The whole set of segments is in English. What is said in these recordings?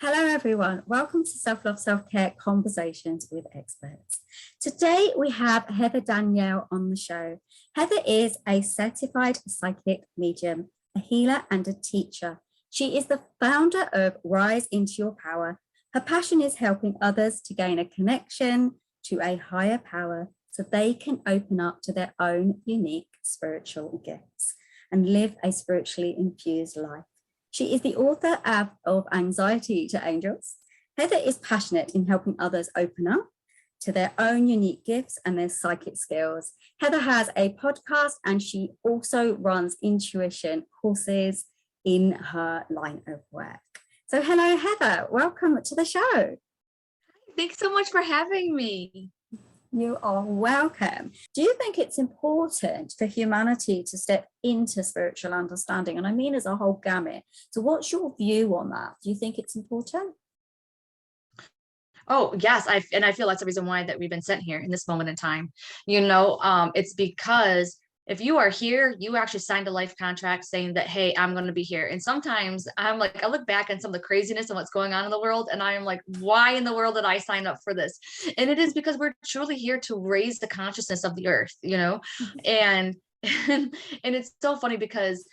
Hello, everyone. Welcome to Self-Love, Self-Care Conversations with Experts. Today, we have Heather Danielle on the show. Heather is a certified psychic medium, a healer, and a teacher. She is the founder of Rise Into Your Power. Her passion is helping others to gain a connection to a higher power so they can open up to their own unique spiritual gifts and live a spiritually infused life. She is the author of Anxiety to Angels. Heather is passionate in helping others open up to their own unique gifts and their psychic skills. Heather has a podcast and she also runs intuition courses in her line of work. So hello, Heather. Welcome to the show. Thanks so much for having me. You are welcome. Do you think it's important for humanity to step into spiritual understanding? And I mean as a whole gamut. So what's your view on that? Do you think it's important? Oh, yes. I feel that's the reason why that we've been sent here in this moment in time. It's because if you are here, you actually signed a life contract saying that, hey, I'm going to be here. And sometimes I look back on some of the craziness and what's going on in the world. And I am like, why in the world did I sign up for this? And it is because we're truly here to raise the consciousness of the earth, and it's so funny because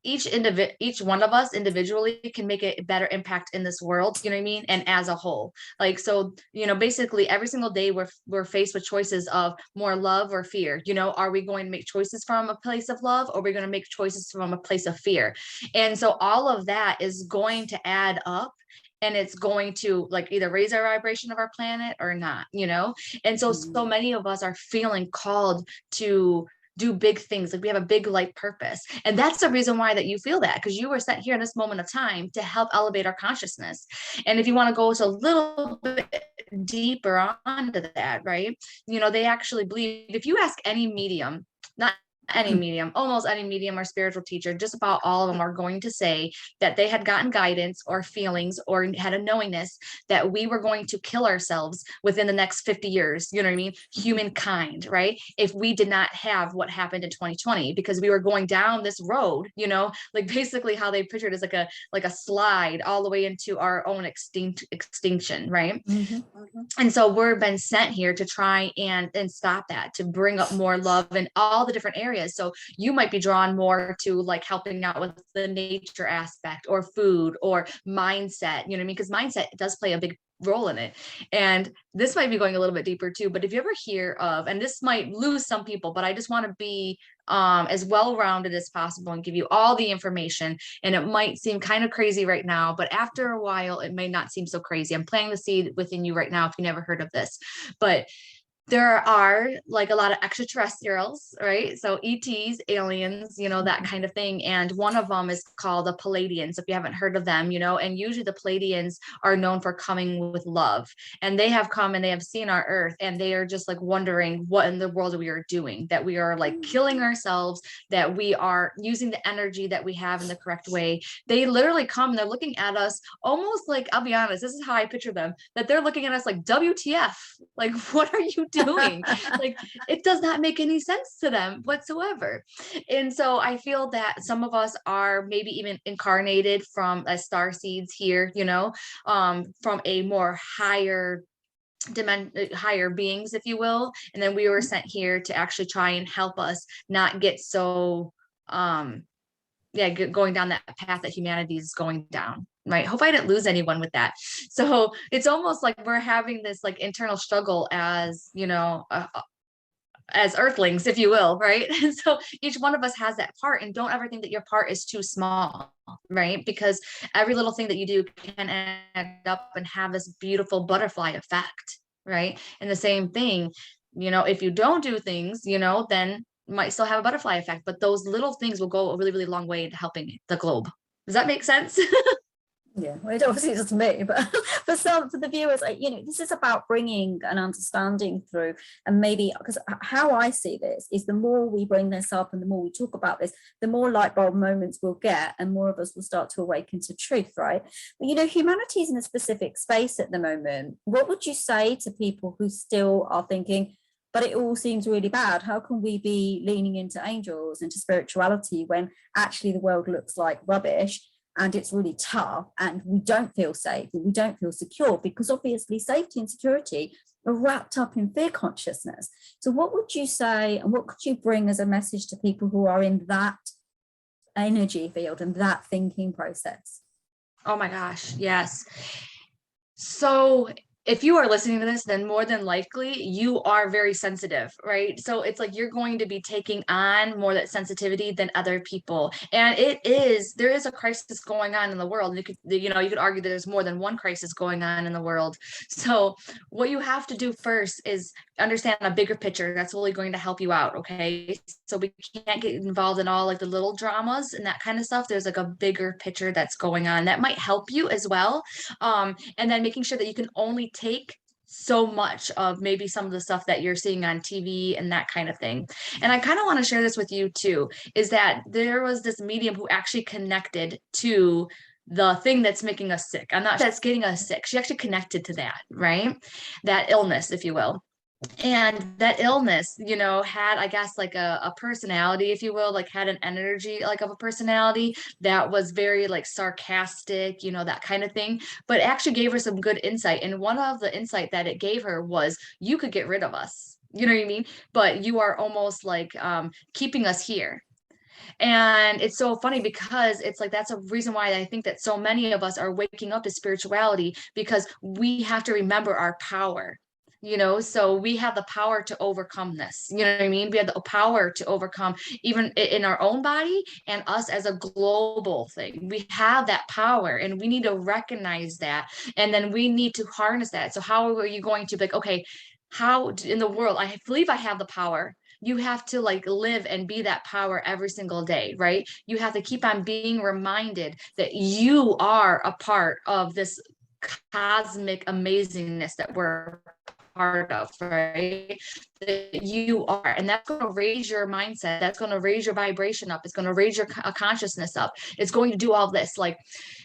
each one of us individually can make a better impact in this world, you know what I mean? And as a whole, basically every single day we're faced with choices of more love or fear. Are we going to make choices from a place of love, or are we going to make choices from a place of fear? And so all of that is going to add up, and it's going to either raise our vibration of our planet or not, And so many of us are feeling called to do big things. We have a big life purpose. And that's the reason why that you feel that, because you were sent here in this moment of time to help elevate our consciousness. And if you want to go a little bit deeper onto that, right? They actually believe, if you ask any medium, not any medium, almost any medium or spiritual teacher, just about all of them are going to say that they had gotten guidance or feelings or had a knowingness that we were going to kill ourselves within the next 50 years, you know what I mean? Humankind, right? If we did not have what happened in 2020, because we were going down this road, basically how they pictured it as like a slide all the way into our own extinction, right? Mm-hmm. And so we're been sent here to try and stop that, to bring up more love in all the different areas. So you might be drawn more to helping out with the nature aspect or food or mindset, you know what I mean? Because mindset does play a big role in it. And this might be going a little bit deeper too, but if you ever hear of, and this might lose some people, but I just want to be as well-rounded as possible and give you all the information. And it might seem kind of crazy right now, but after a while, it may not seem so crazy. I'm planting the seed within you right now if you never heard of this, but there are a lot of extraterrestrials, right? So ETs, aliens, that kind of thing. And one of them is called the Pleidians, if you haven't heard of them, and usually the Pleidians are known for coming with love. And they have come and they have seen our earth, and they are just wondering what in the world we are doing, that we are killing ourselves, that we are using the energy that we have in the correct way. They literally come and they're looking at us almost I'll be honest, this is how I picture them, that they're looking at us like, WTF, what are you doing? It does not make any sense to them whatsoever. And so I feel that some of us are maybe even incarnated from as starseeds here, from a more higher beings, if you will. And then we were sent here to actually try and help us not get so going down that path that humanity is going down. Right. Hope I didn't lose anyone with that. So it's almost like we're having this internal struggle as, as earthlings, if you will. Right. And so each one of us has that part, and don't ever think that your part is too small. Right. Because every little thing that you do can add up and have this beautiful butterfly effect. Right. And the same thing, if you don't do things, then might still have a butterfly effect, but those little things will go a really, really long way into helping the globe. Does that make sense? Yeah, well, it obviously doesn't me, but for the viewers, this is about bringing an understanding through, and maybe because how I see this is the more we bring this up and the more we talk about this, the more light bulb moments we'll get, and more of us will start to awaken to truth, right? But humanity is in a specific space at the moment. What would you say to people who still are thinking, but it all seems really bad? How can we be leaning into angels, into spirituality, when actually the world looks like rubbish? and it's really tough and we don't feel safe and we don't feel secure, because obviously safety and security are wrapped up in fear consciousness. So what would you say, and what could you bring as a message to people who are in that energy field and that thinking process? Oh my gosh, yes. So if you are listening to this, then more than likely you are very sensitive, right? So it's like you're going to be taking on more that sensitivity than other people. And there is a crisis going on in the world. You could argue that there's more than one crisis going on in the world. So what you have to do first is understand a bigger picture. That's really going to help you out. Okay. So we can't get involved in all like the little dramas and that kind of stuff. There's like a bigger picture that's going on that might help you as well. And then making sure that you can only take so much of maybe some of the stuff that you're seeing on TV and that kind of thing. And I kind of want to share this with you too, is that there was this medium who actually connected to the thing that's making us sick. I'm not that's getting us sick. She actually connected to that, right? That illness, if you will. And that illness, had, I guess, like a personality, if you will, like had an energy like of a personality that was very like sarcastic, that kind of thing, but actually gave her some good insight. And one of the insight that it gave her was, you could get rid of us, you know what I mean? But you are almost like keeping us here. And it's so funny because it's like that's a reason why I think that so many of us are waking up to spirituality, because we have to remember our power. So we have the power to overcome this. You know what I mean? We have the power to overcome even in our own body and us as a global thing. We have that power and we need to recognize that. And then we need to harness that. So how are you going to be like, okay, how in the world, I believe I have the power. You have to like live and be that power every single day, right? You have to keep on being reminded that you are a part of this cosmic amazingness that we're part of, right? That you are, and that's going to raise your mindset. That's going to raise your vibration up. It's going to raise your consciousness up. It's going to do all this. Like,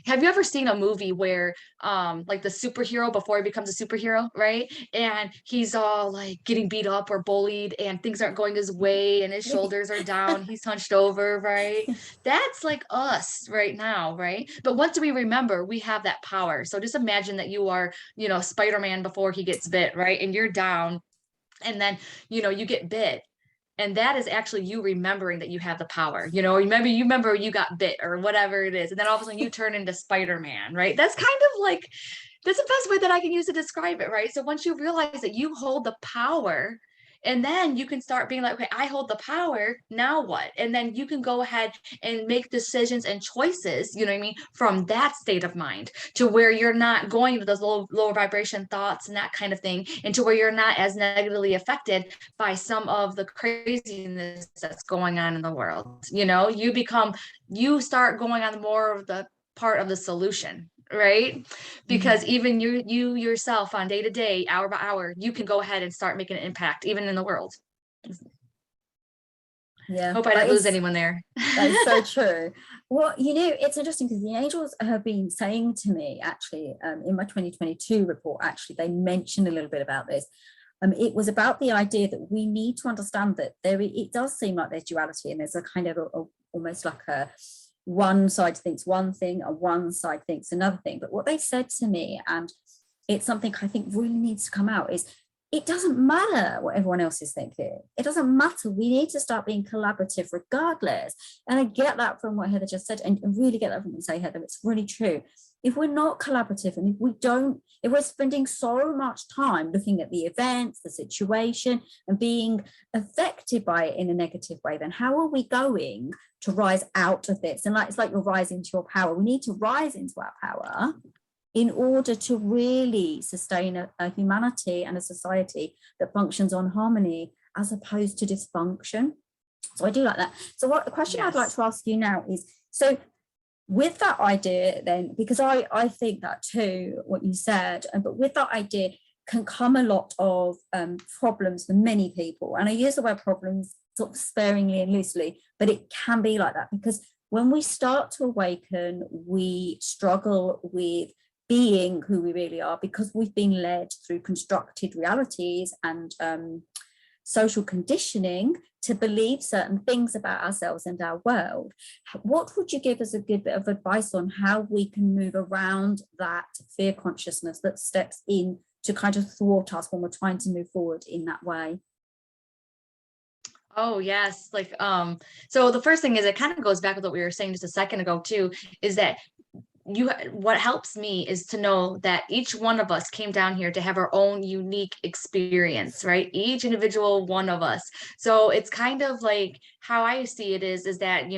have you ever seen a movie where, like the superhero before he becomes a superhero, right? And he's all like getting beat up or bullied, and things aren't going his way, and his shoulders are down. He's hunched over, right? That's like us right now, right? But once we remember, we have that power. So just imagine that you are, Spider-Man before he gets bit, right? And you're down, and then you get bit, and that is actually you remembering that you have the power. Remember you got bit or whatever it is, and then all of a sudden you turn into Spider-Man, right? That's kind of like, that's the best way that I can use to describe it, right? So once you realize that you hold the power, and then you can start being like, okay, I hold the power, now what? And then you can go ahead and make decisions and choices, you know what I mean, from that state of mind, to where you're not going to those lower vibration thoughts and that kind of thing, and to where you're not as negatively affected by some of the craziness that's going on in the world. You start going on more of the part of the solution, right? Because even you yourself on day to day, hour by hour, you can go ahead and start making an impact even in the world. Yeah, hope I didn't lose anyone there. That is so true. Well, it's interesting because the angels have been saying to me, actually, in my 2022 report, actually, they mentioned a little bit about this. It was about the idea that we need to understand that it does seem like there's duality, and there's a kind of almost like a one side thinks one thing and one side thinks another thing. But what they said to me, and it's something I think really needs to come out, is it doesn't matter what everyone else is thinking. It doesn't matter. We need to start being collaborative regardless. And I get that from what Heather just said, and really get that from what you say, Heather. It's really true. If we're not collaborative, and if we're spending so much time looking at the events, the situation, and being affected by it in a negative way, then how are we going to rise out of this? And it's like you're rising to your power. We need to rise into our power in order to really sustain a humanity and a society that functions on harmony as opposed to dysfunction. So I do like that. So what the question I'd like to ask you now is, so with that idea then, because I think that too, what you said, but with that idea can come a lot of problems for many people. And I use the word problems sort of sparingly and loosely, but it can be like that, because when we start to awaken, we struggle with being who we really are, because we've been led through constructed realities and social conditioning to believe certain things about ourselves and our world. What would you give as a good bit of advice on how we can move around that fear consciousness that steps in to kind of thwart us when we're trying to move forward in that way? Oh, yes. Like, so the first thing is, it kind of goes back with what we were saying just a second ago too, is that what helps me is to know that each one of us came down here to have our own unique experience, right? Each individual one of us. So it's kind of like how I see it is that,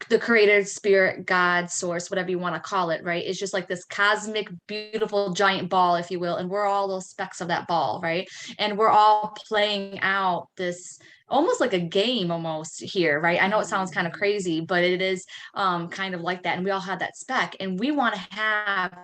the creator, spirit, God, source, whatever you want to call it, right? It's just like this cosmic, beautiful, giant ball, if you will. And we're all those specks of that ball, right? And we're all playing out this almost like a game almost here, right? I know it sounds kind of crazy, but it is kind of like that. And we all have that speck, and we want to have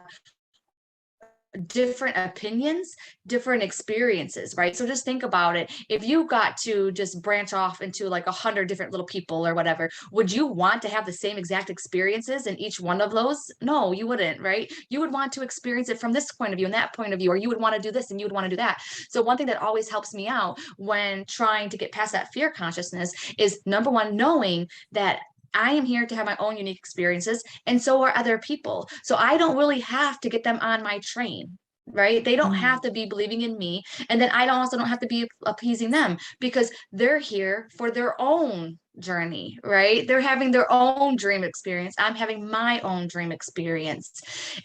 different opinions, different experiences, right? So just think about it. If you got to just branch off into like 100 different little people or whatever, would you want to have the same exact experiences in each one of those? No, you wouldn't, right? You would want to experience it from this point of view and that point of view, or you would want to do this and you would want to do that. So one thing that always helps me out when trying to get past that fear consciousness is, number one, knowing that I am here to have my own unique experiences, and so are other people. So I don't really have to get them on my train, right? They don't have to be believing in me. And then I also don't have to be appeasing them, because they're here for their own journey, right? They're having their own dream experience. I'm having my own dream experience.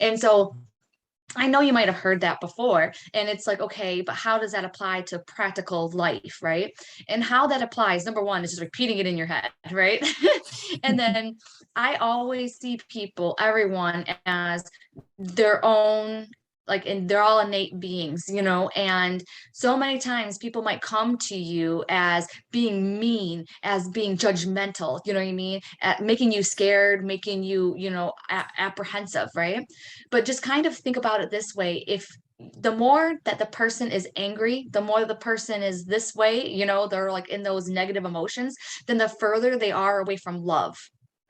And so I know you might have heard that before, and it's like, okay, but how does that apply to practical life, right? And how that applies, number one, is just repeating it in your head, right? And then I always see people, everyone, as their own, like, and they're all innate beings, and so many times people might come to you as being mean, as being judgmental, you know what I mean, making you scared, making you, apprehensive, right? But just kind of think about it this way: if the more that the person is angry, the more the person is this way, they're like in those negative emotions, then the further they are away from love,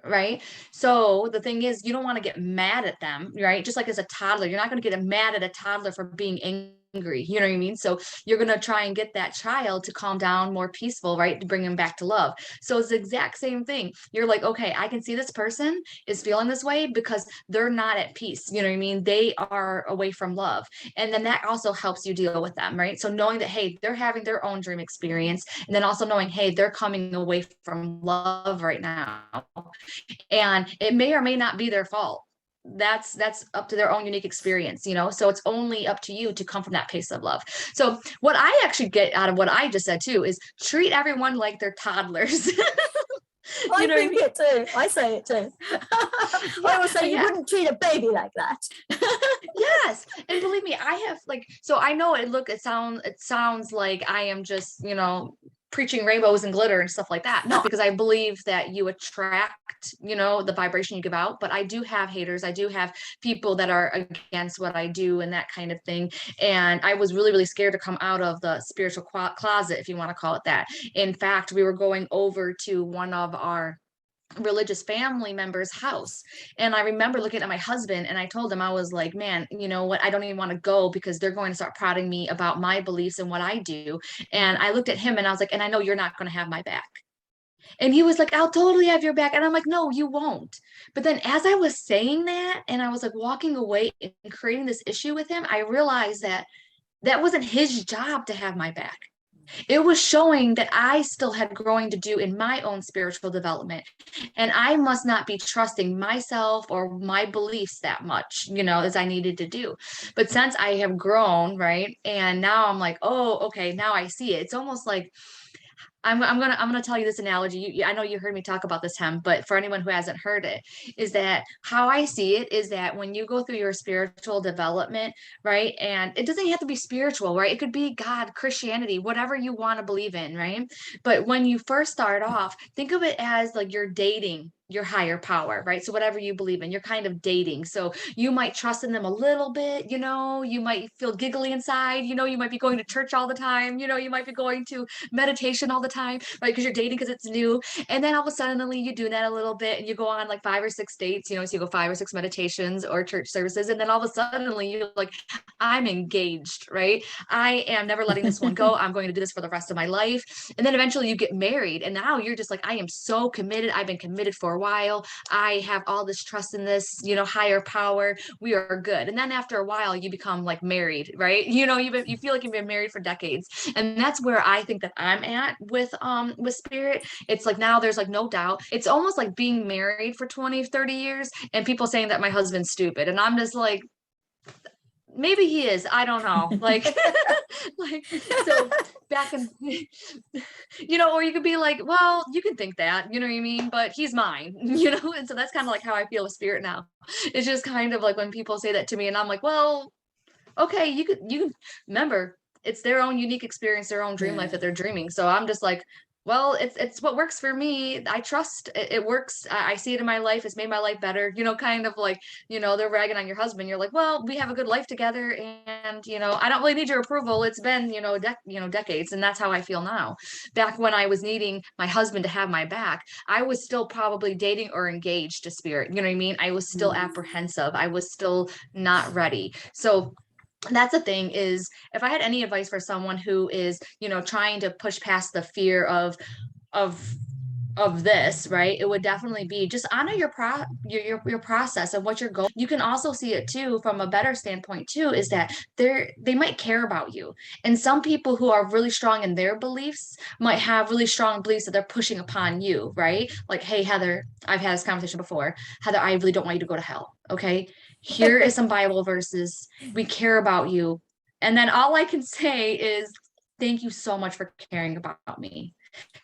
right? So the thing is, you don't want to get mad at them, right? Just like as a toddler, you're not going to get mad at a toddler for being angry, you know what I mean? So you're going to try and get that child to calm down, more peaceful, right? To bring him back to love. So it's the exact same thing. You're like, okay, I can see this person is feeling this way because they're not at peace, you know what I mean? They are away from love. And then that also helps you deal with them, right? So knowing that, hey, they're having their own dream experience, and then also knowing, hey, they're coming away from love right now, and it may or may not be their fault. That's up to their own unique experience, so it's only up to you to come from that place of love. So what I actually get out of what I just said too is treat everyone like they're toddlers. I think it too. I say it too. I always say you wouldn't treat a baby like that. Yes. And believe me, I have so I know it sounds like I am just, preaching rainbows and glitter and stuff like that. No, because I believe that you attract, the vibration you give out. But I do have haters. I do have people that are against what I do and that kind of thing. And I was really, really scared to come out of the spiritual closet, if you want to call it that. In fact, we were going over to one of our religious family member's house, and I remember looking at my husband, and I told him, I was like, man, you know what, I don't even want to go because they're going to start prodding me about my beliefs and what I do. And I looked at him and I was like, and I know you're not going to have my back. And he was like, I'll totally have your back. And I'm like, no, you won't. But then as I was saying that, and I was like walking away and creating this issue with him, I realized that that wasn't his job to have my back. It was showing that I still had growing to do in my own spiritual development. And I must not be trusting myself or my beliefs that much, as I needed to do. But since I have grown, right, and now I'm like, oh, okay, now I see it. It's almost like I'm gonna tell you this analogy. I know you heard me talk about this, Hem, but for anyone who hasn't heard it, is that how I see it is that when you go through your spiritual development, right, and it doesn't have to be spiritual, right? It could be God, Christianity, whatever you want to believe in, right? But when you first start off, think of it as like you're dating your higher power, right? So whatever you believe in, you're kind of dating. So you might trust in them a little bit, you might feel giggly inside, you might be going to church all the time, you might be going to meditation all the time, right? Because you're dating because it's new. And then all of a sudden you do that a little bit and you go on like 5 or 6 dates, so you go 5 or 6 meditations or church services. And then all of a sudden you're like, I'm engaged, right? I am never letting this one go. I'm going to do this for the rest of my life. And then eventually you get married and now you're just like, I am so committed. I've been committed for a while. I have all this trust in this, higher power. We are good. And then after a while you become like married, right? You feel like you've been married for decades. And that's where I think that I'm at with spirit. It's like now there's like no doubt. It's almost like being married for 20, 30 years and people saying that my husband's stupid. And I'm just like, maybe he is, I don't know, like like, so back in or you could be like, well, you can think that, you know what I mean, but he's mine. And so that's kind of like how I feel with spirit now. It's just kind of like when people say that to me and I'm like, well, okay, you can remember, it's their own unique experience, their own dream life that they're dreaming. So I'm just like, well, it's what works for me. I trust it works. I see it in my life. It's made my life better, kind of like, they're ragging on your husband. You're like, well, we have a good life together and, I don't really need your approval. It's been, decades. And that's how I feel now. Back when I was needing my husband to have my back, I was still probably dating or engaged to spirit. You know what I mean? I was still apprehensive. I was still not ready. So that's the thing is, if I had any advice for someone who is, trying to push past the fear of this, right, it would definitely be just honor your process of what you're going. You can also see it too from a better standpoint too, is that they might care about you. And some people who are really strong in their beliefs might have really strong beliefs that they're pushing upon you, right? Like, hey, Heather, I've had this conversation before. Heather, I really don't want you to go to hell. Okay. Here is some Bible verses. We care about you. And then all I can say is, thank you so much for caring about me.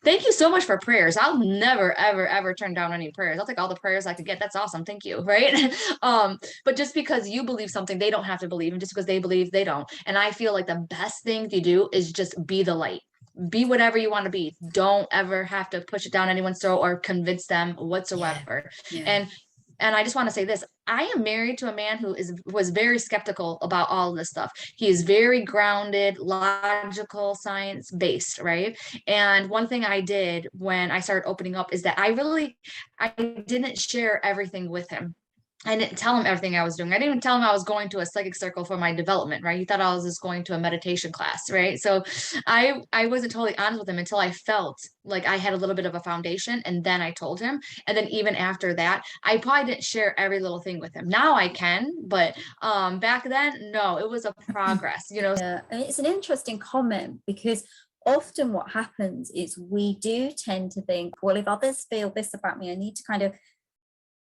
Thank you so much for prayers. I'll never, ever, ever turn down any prayers. I'll take all the prayers I could get. That's awesome. Thank you. Right. But just because you believe something, they don't have to believe. And just because they believe, they don't. And I feel like the best thing to do is just be the light. Be whatever you want to be. Don't ever have to push it down anyone's throat or convince them whatsoever. Yeah. And I just want to say this, I am married to a man who was very skeptical about all of this stuff. He is very grounded, logical, science-based, right? And one thing I did when I started opening up is that I didn't share everything with him. I didn't tell him everything I was doing. I didn't even tell him I was going to a psychic circle for my development, right? He thought I was just going to a meditation class, right? So I wasn't totally honest with him until I felt like I had a little bit of a foundation, and then I told him. And then even after that, I probably didn't share every little thing with him. Now I can, but back then, no, it was a progress, Yeah, and it's an interesting comment because often what happens is we do tend to think, well, if others feel this about me, I need to kind of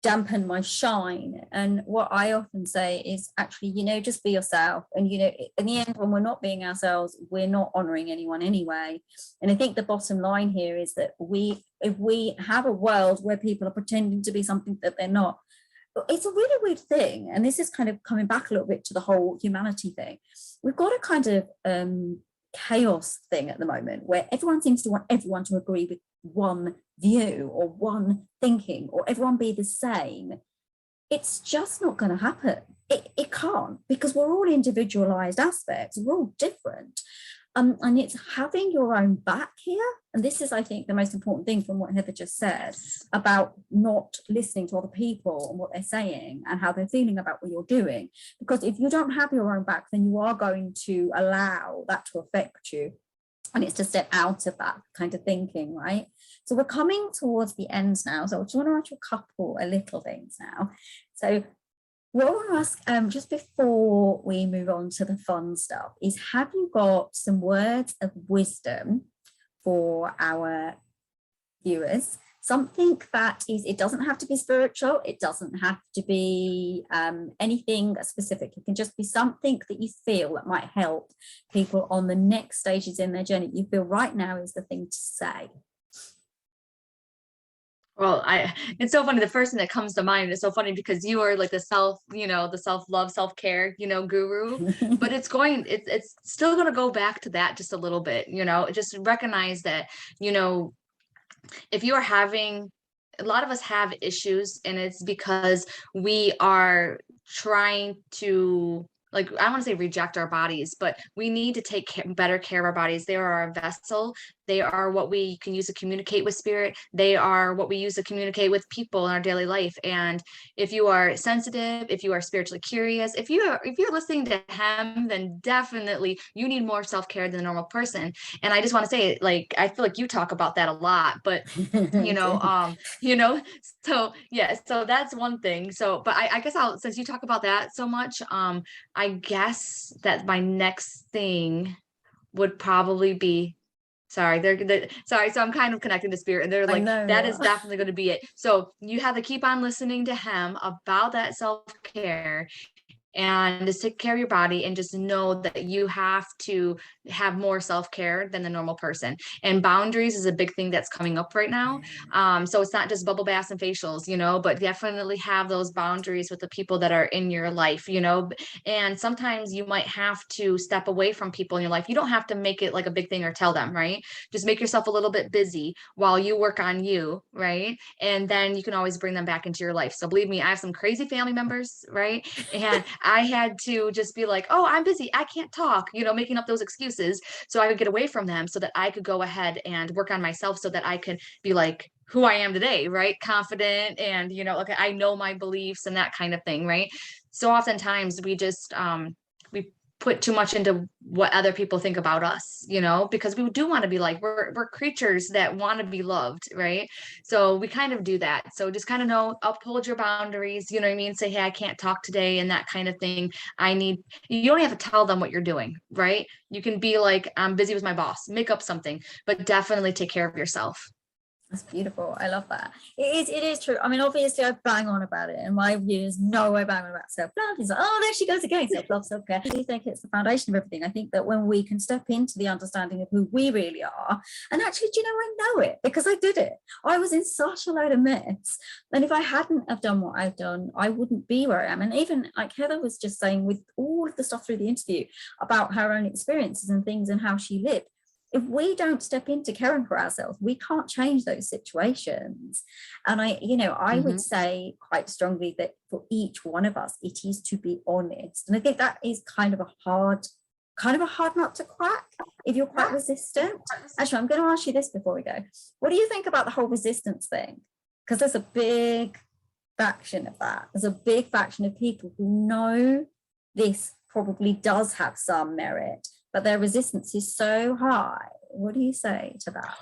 dampen my shine. And what I often say is actually, just be yourself. And, in the end, when we're not being ourselves, we're not honoring anyone anyway. And I think the bottom line here is that if we have a world where people are pretending to be something that they're not, it's a really weird thing. And this is kind of coming back a little bit to the whole humanity thing. We've got a kind of chaos thing at the moment where everyone seems to want everyone to agree with one view or one thinking or everyone be the same. It's just not going to happen. It can't, because we're all individualized aspects. We're all different. And it's having your own back here. And this is, I think, the most important thing from what Heather just said about not listening to other people and what they're saying and how they're feeling about what you're doing. Because if you don't have your own back, then you are going to allow that to affect you. And it's to step out of that kind of thinking, right? So we're coming towards the end now. So I just want to ask you a little things now. So what I want to ask, just before we move on to the fun stuff, is have you got some words of wisdom for our viewers? Something that is, it doesn't have to be spiritual. It doesn't have to be anything specific. It can just be something that you feel that might help people on the next stages in their journey. You feel right now is the thing to say. Well, it's so funny. The first thing that comes to mind is so funny because you are like the self-love, self-care, guru, but it's still going to go back to that just a little bit, just recognize that, if you are having a lot of us have issues, and it's because we are trying to, like, I don't want to say reject our bodies, but we need to take better care of our bodies. They are our vessel. They are what we can use to communicate with spirit. They are what we use to communicate with people in our daily life. And if you are sensitive, if you are spiritually curious, if you're listening to him, then definitely you need more self-care than a normal person. And I just want to say, like, I feel like you talk about that a lot, but you know, so yeah, so that's one thing. So, but I guess since you talk about that so much, I guess that my next thing would probably be, sorry, sorry. So I'm kind of connecting to spirit, and they're like, that is definitely going to be it. So you have to keep on listening to him about that self-care, and just take care of your body, and just know that you have to have more self-care than the normal person. And boundaries is a big thing that's coming up right now. So it's not just bubble baths and facials, but definitely have those boundaries with the people that are in your life, and sometimes you might have to step away from people in your life. You don't have to make it like a big thing or tell them, right? Just make yourself a little bit busy while you work on you, right? And then you can always bring them back into your life. So believe me, I have some crazy family members, right? And I had to just be like, oh, I'm busy, I can't talk, making up those excuses so I could get away from them, so that I could go ahead and work on myself, so that I could be like who I am today, right? Confident, and, okay, I know my beliefs and that kind of thing, right? So oftentimes we just, we put too much into what other people think about us, because we do want to be like, we're creatures that want to be loved, right? So we kind of do that. So just kind of uphold your boundaries, you know what I mean? Say, hey, I can't talk today, and that kind of thing. You don't have to tell them what you're doing, right? You can be like, I'm busy with my boss, make up something, but definitely take care of yourself. That's beautiful. I love that. It is true. I mean, obviously I bang on about it, and my view is no, I bang on about self-love. He's like, oh, there she goes again, self-love, self-care. I do think it's the foundation of everything. I think that when we can step into the understanding of who we really are, and actually, do you know, I know it because I did it. I was in such a load of mess. And if I hadn't have done what I've done, I wouldn't be where I am. And even like Heather was just saying, with all of the stuff through the interview about her own experiences and things and how she lived, if we don't step into caring for ourselves, we can't change those situations. And I would say quite strongly that for each one of us, it is to be honest. And I think that is kind of a hard nut to crack if you're quite resistant. Actually, I'm going to ask you this before we go. What do you think about the whole resistance thing? Because there's a big faction of that. There's a big faction of people who know this probably does have some merit, but their resistance is so high. What do you say to that?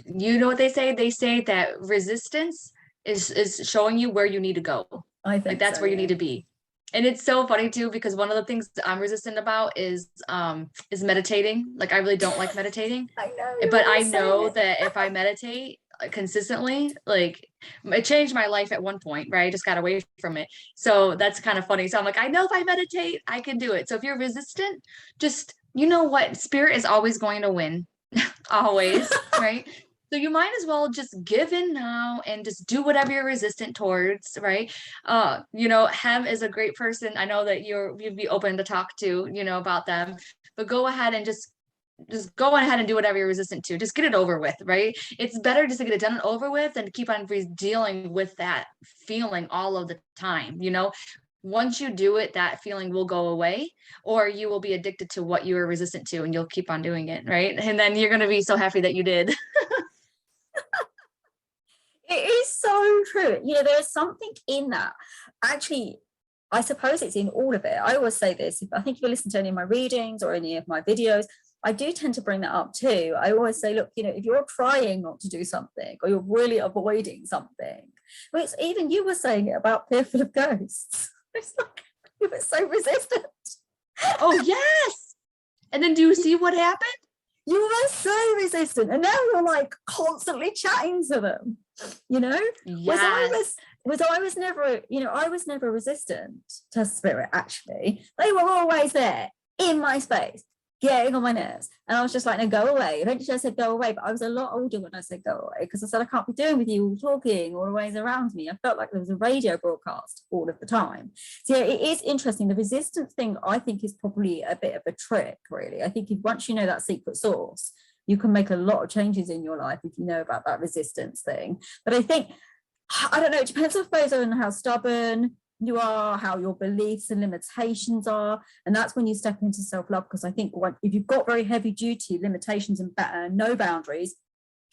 You know what they say? They say that resistance is showing you where you need to go. I think like that's where you need to be. And it's so funny too, because one of the things that I'm resistant about is meditating. Like, I really don't like meditating. I know, but I know that if I meditate consistently, like, it changed my life at one point, right? I just got away from it. So that's kind of funny. So I'm like, I know if I meditate, I can do it. So if you're resistant, just, you know what? Spirit is always going to win. Always, right? So you might as well just give in now and just do whatever you're resistant towards, right? Hem is a great person. I know that you'd be open to talk to, about them, but go ahead and just go ahead and do whatever you're resistant to. Just get it over with, right? It's better just to get it done and over with than to keep on dealing with that feeling all of the time, Once you do it, that feeling will go away, or you will be addicted to what you were resistant to, and you'll keep on doing it, right? And then you're going to be so happy that you did. It is so true. There's something in that. Actually, I suppose it's in all of it. I always say this. I think if you listen to any of my readings or any of my videos, I do tend to bring that up too. I always say, look, if you're trying not to do something, or you're really avoiding something, well, it's even you were saying it about fearful of ghosts. It's like you were so resistant. Oh, yes. And then do you see what happened? You were so resistant, and now you're like constantly chatting to them. Yes. I was never resistant to spirit. Actually, they were always there in my space, getting on my nerves, and I was just like, no, go away. Eventually I said go away, but I was a lot older when I said go away, because I said I can't be doing with you all talking always around me. I felt like there was a radio broadcast all of the time. So yeah, it is interesting. The resistance thing, I think, is probably a bit of a trick, really. I think once you know that secret source, you can make a lot of changes in your life if you know about that resistance thing. But I think I don't know, it depends, I suppose, on how stubborn you are, how your beliefs and limitations are. And that's when you step into self-love, because I think if you've got very heavy duty limitations and no boundaries,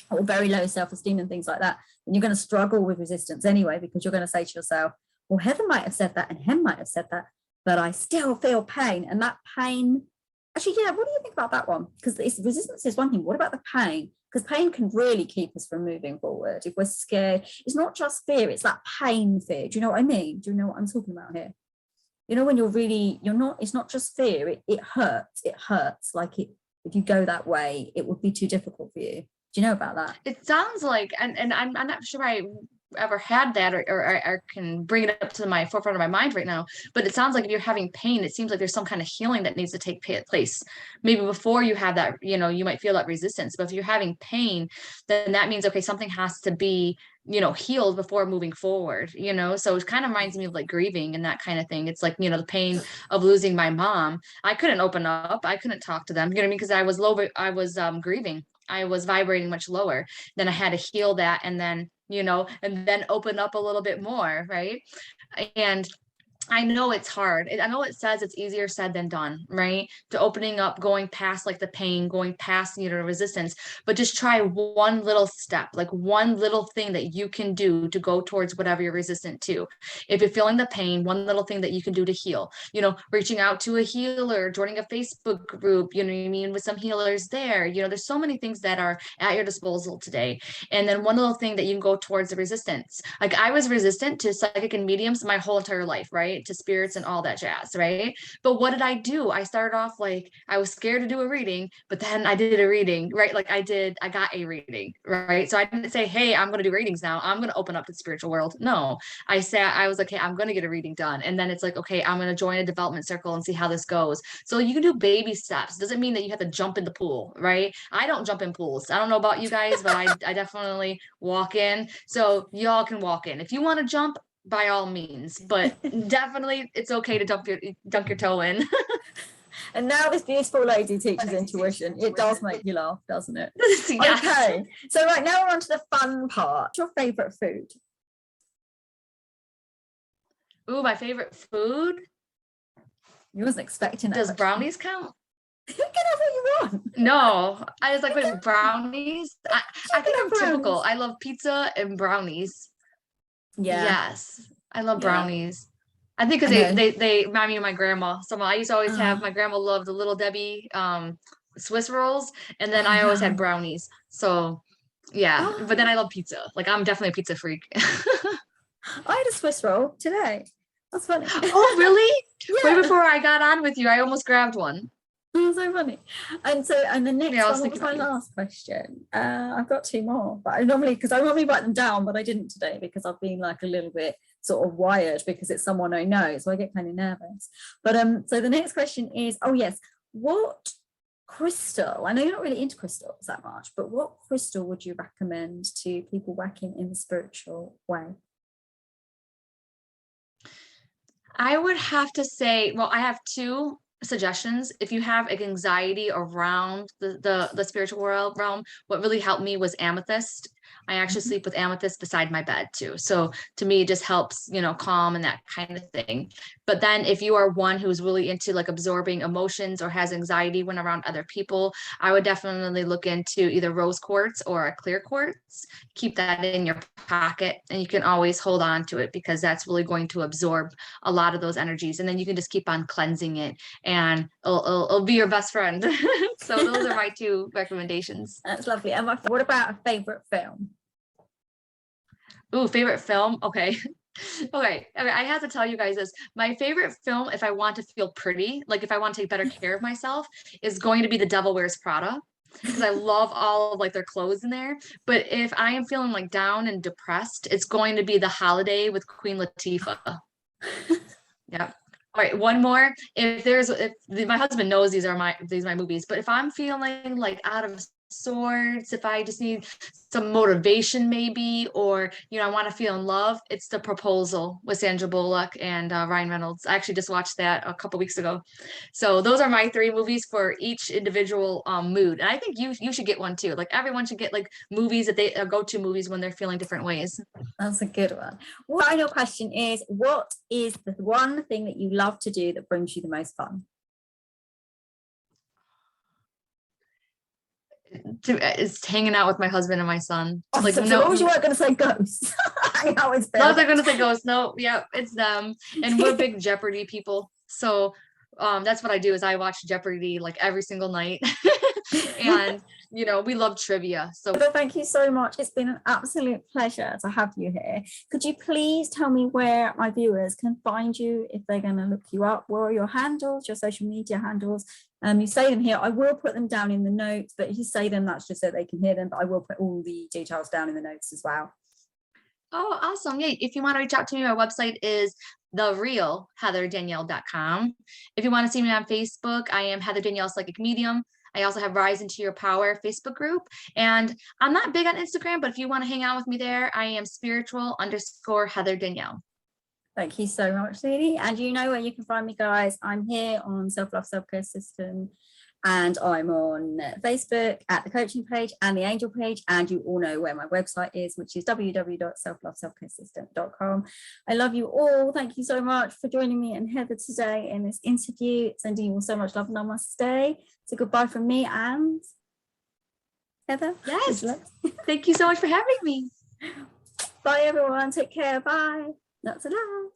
or very low self-esteem and things like that, then you're going to struggle with resistance anyway, because you're going to say to yourself, well, Heather might have said that and Hem might have said that, but I still feel pain. And that pain, actually, yeah, what do you think about that one? Because resistance is one thing. What about the pain? Because pain can really keep us from moving forward. If we're scared, it's not just fear, it's that pain fear. Do you know what I mean? Do you know what I'm talking about here? You know, when it's not just fear, it hurts. Like if you go that way, it would be too difficult for you. Do you know about that? It sounds like, and I'm not sure I ever had that, or can bring it up to my forefront of my mind right now, but it sounds like if you're having pain, it seems like there's some kind of healing that needs to take place. Maybe before you have that, you might feel that resistance, but if you're having pain, then that means, okay, something has to be, healed before moving forward, so it kind of reminds me of like grieving and that kind of thing. It's like, the pain of losing my mom. I couldn't open up, I couldn't talk to them, you know what I mean, because I was grieving. I was vibrating much lower. Then I had to heal that, and then and then open up a little bit more, right? And I know it's hard. I know it says it's easier said than done, right? To opening up, going past like the pain, going past, resistance, but just try one little step, like one little thing that you can do to go towards whatever you're resistant to. If you're feeling the pain, one little thing that you can do to heal, reaching out to a healer, joining a Facebook group, you know what I mean, with some healers there, there's so many things that are at your disposal today. And then one little thing that you can go towards the resistance. Like I was resistant to psychic and mediums my whole entire life, right? To spirits and all that jazz, right? But what did I do? I started off like I was scared to do a reading, but then I did a reading, right? Like I got a reading, right? So I didn't say, hey, I'm going to do readings now, I'm going to open up to the spiritual world. No, I was like, hey, I'm going to get a reading done. And then it's like, okay, I'm going to join a development circle and see how this goes. So you can do baby steps. Doesn't mean that you have to jump in the pool, right? I don't jump in pools. I don't know about you guys, but I definitely walk in. So y'all can walk in. If you want to jump, by all means, but definitely it's okay to dunk your toe in. And now this beautiful lady teaches intuition. It does make you laugh, doesn't it? Yes. Okay, so right now we're on to the fun part. What's your favorite food? Ooh, my favorite food? You wasn't expecting that. Does brownies count? You can have what you want. No, I was like, wait, brownies? I think I'm typical. I love pizza and brownies. Yeah. Yes, I love brownies. I think because they remind me of my grandma. So I used to always have, my grandma loved the Little Debbie Swiss rolls, and then I always had brownies. So yeah, but then I love pizza. Like I'm definitely a pizza freak. I had a Swiss roll today. That's funny. Oh, really? Yeah. Way before I got on with you, I almost grabbed one. Oh, so funny. And the next one, what was my last question? I've got two more, but I normally write them down, but I didn't today because I've been like a little bit sort of wired because it's someone I know, so I get kind of nervous. But so the next question is, oh yes, what crystal? I know you're not really into crystals that much, but what crystal would you recommend to people working in the spiritual way? I would have to say, well, I have two suggestions. If you have anxiety around the spiritual realm, what really helped me was amethyst. I actually sleep with amethyst beside my bed too. So to me, it just helps, calm and that kind of thing. But then if you are one who's really into like absorbing emotions or has anxiety when around other people, I would definitely look into either rose quartz or a clear quartz. Keep that in your pocket and you can always hold on to it because that's really going to absorb a lot of those energies. And then you can just keep on cleansing it and it'll be your best friend. So those are my two recommendations. That's lovely. And what about a favorite film? Ooh, favorite film? Okay. Okay. I have to tell you guys this. My favorite film, if I want to feel pretty, like if I want to take better care of myself, is going to be The Devil Wears Prada. Because I love all of like their clothes in there. But if I am feeling like down and depressed, it's going to be The Holiday with Queen Latifah. Yeah. All right, one more. If my husband knows these are my movies, but if I'm feeling like out of sorts, if I just need some motivation maybe, or, you know, I want to feel in love, it's The Proposal with Sandra Bullock and Ryan Reynolds. I actually just watched that a couple weeks ago. So those are my three movies for each individual mood. And I think you should get one too. Like everyone should get like movies that they go to movies when they're feeling different ways. That's a good one. Final question is, what is the one thing that you love to do that brings you the most fun? It's hanging out with my husband and my son. Oh, Like, so no, long as you weren't going to say ghosts. Hang out with no, them. they're gonna say ghosts. No, yeah, it's them. And we're big Jeopardy people. So that's what I do is I watch Jeopardy like every single night. And you know, we love trivia. So Thank you so much. It's been an absolute pleasure to have you here. Could you please tell me where my viewers can find you if they're going to look you up? What are your handles, your social media handles? You say them here. I will put them down in the notes, but if you say them, that's just so they can hear them. But I will put all the details down in the notes as well. oh, awesome. Yeah, if you want to reach out to me, my website is therealheatherdanielle.com. If you want to see me on Facebook, I am Heather Danielle Psychic Medium. I also have Rise Into Your Power Facebook group. And I'm not big on Instagram, but if you want to hang out with me there, I am spiritual_Heather Danielle. Thank you so much, Lily. And you know where you can find me, guys. I'm here on Self Love Self Care System, and I'm on Facebook at the coaching page and the angel page. And you all know where my website is, which is www.selfloveselfcaresystem.com. I love you all. Thank you so much for joining me and Heather today in this interview. Sending you all so much love. Namaste. So goodbye from me and Heather. Yes. Thank you so much for having me. Bye, everyone. Take care. Bye. Lots of love.